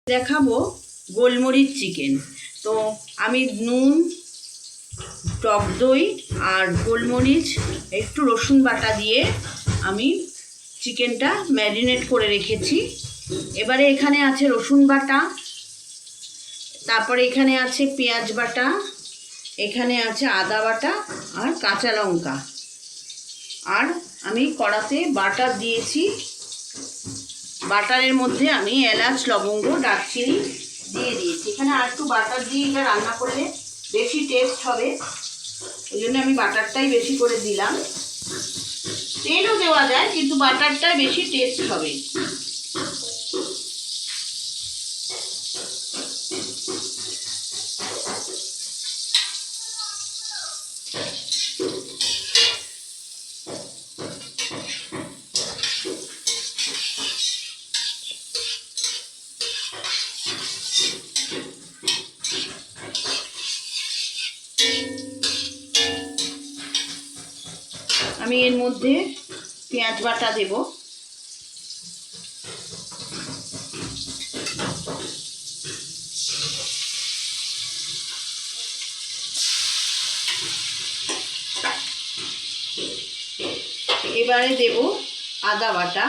দেখাবো গোলমরিচ চিকেন। তো আমি নুন, টক দই আর গোলমরিচ একটু রসুন বাটা দিয়ে আমি চিকেনটা ম্যারিনেট করে রেখেছি। এবারে এখানে আছে রসুন বাটা, তারপরে এখানে আছে পেঁয়াজ বাটা, এখানে আছে আদা বাটা আর কাঁচা লঙ্কা। আর আমি কড়াতে বাটার দিয়েছি। বাটারের মধ্যে আমি এলাচ, লবঙ্গ, দারচিনি দিয়ে দিয়েছি। এখানে আর একটু বাটার দিয়ে এটা রান্না করলে বেশি টেস্ট হবে, এই জন্য আমি বাটারটাই বেশি করে দিলাম। তেলও দেওয়া যায়, কিন্তু বাটারটাই বেশি টেস্ট হবে। আমি এর মধ্যে পেঁয়াজ বাটা দেব। এবারে দেব আদা বাটা,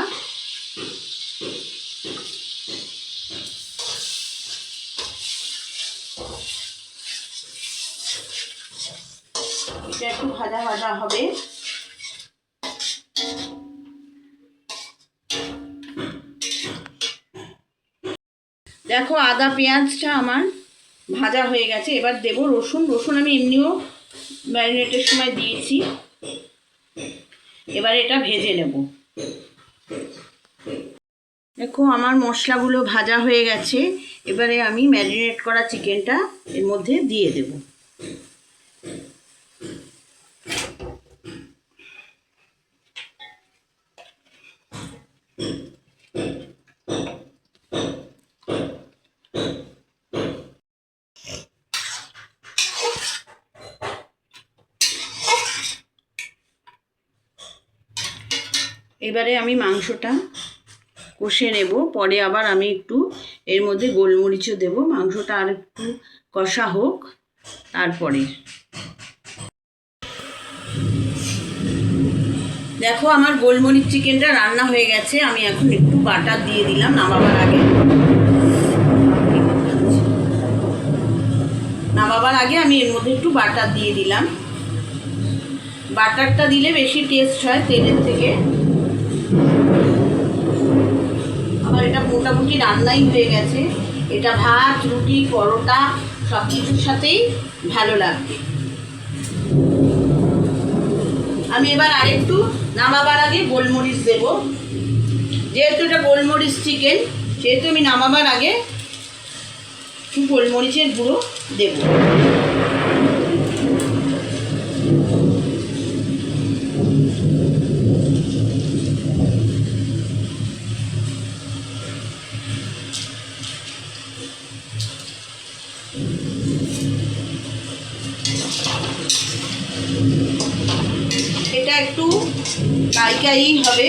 এটা একটু ভাজা ভাজা হবে। দেখো আদা পেঁয়াজটা আমার ভাজা হয়ে গেছে। এবার দেব রসুন। রসুন আমি এমনিও ম্যারিনেটের সময় দিয়েছি। এবার এটা ভেজে নেব। দেখো আমার মশলাগুলো ভাজা হয়ে গেছে। এবারে আমি ম্যারিনেট করা চিকেনটা এর মধ্যে দিয়ে দেব। এবারে আমি মাংসটা কষে নেব। পরে আবার আমি একটু এর মধ্যে গোলমরিচও দেব। মাংসটা আর একটু কষা হোক তারপরে। দেখো আমার গোলমরিচ চিকেনটা রান্না হয়ে গেছে। আমি এখন একটু বাটার দিয়ে দিলাম নামাবার আগে। নামাবার আগে আমি এর মধ্যে একটু বাটার দিয়ে দিলাম। বাটারটা দিলে বেশি টেস্ট হয় তেলের থেকে। আমার এটা মোটামুটি রান্নাই হয়ে গেছে। এটা ভাত, রুটি, পরোটা সব কিছুর সাথেই ভালো লাগবে। আমি এবার আরেকটু নামাবার আগে গোলমরিচ দেব। যেহেতু এটা গোলমরিচ চিকেন, সেহেতু আমি নামাবার আগে একটু গোলমরিচের গুঁড়ো দেব। এটা একটু কাই হবে,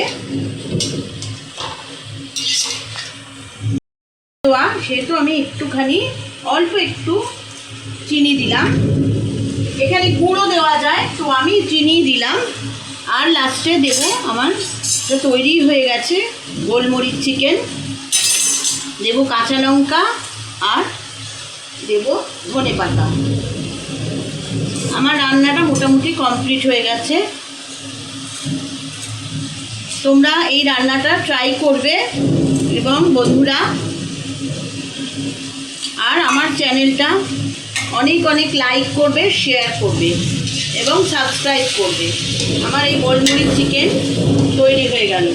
সেহেতু আমি একটুখানি অল্প একটু চিনি দিলাম। এখানে গুঁড়ো দেওয়া যায়, তো আমি চিনি দিলাম। আর লাস্টে দেব আমার তৈরি হয়ে গেছে গোলমরিচ চিকেন। দেব কাঁচা লঙ্কা আর দেব ধনেপাতা। আমার রান্নাটা মোটামুটি কমপ্লিট হয়ে গেছে। তোমরা এই রান্নাটা ট্রাই করবে এবং বন্ধুরা আর আমার চ্যানেলটা অনেক অনেক লাইক করবে, শেয়ার করবে এবং সাবস্ক্রাইব করবে। আমার এই গোলমরিচ চিকেন তৈরি হয়ে গেল।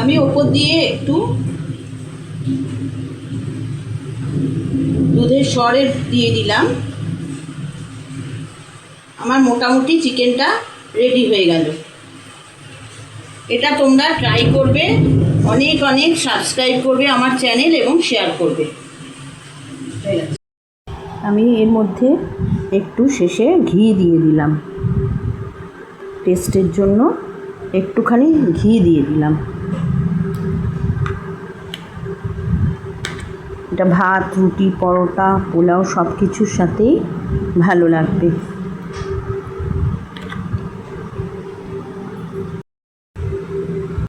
আমি ওপর দিয়ে একটু দুধের সর দিয়ে দিলাম। আমার মোটামুটি চিকেনটা রেডি হয়ে গেল। এটা তোমরা ট্রাই করবে, অনেক অনেক সাবস্ক্রাইব করবে আমার চ্যানেল এবং শেয়ার করবে। আমি এর মধ্যে একটু শেষে ঘি দিয়ে দিলাম, টেস্টের জন্য একটুখানি ঘি দিয়ে দিলাম। এটা ভাত, রুটি, পরোটা, পোলাও সব কিছুর সাথেই ভালো লাগবে।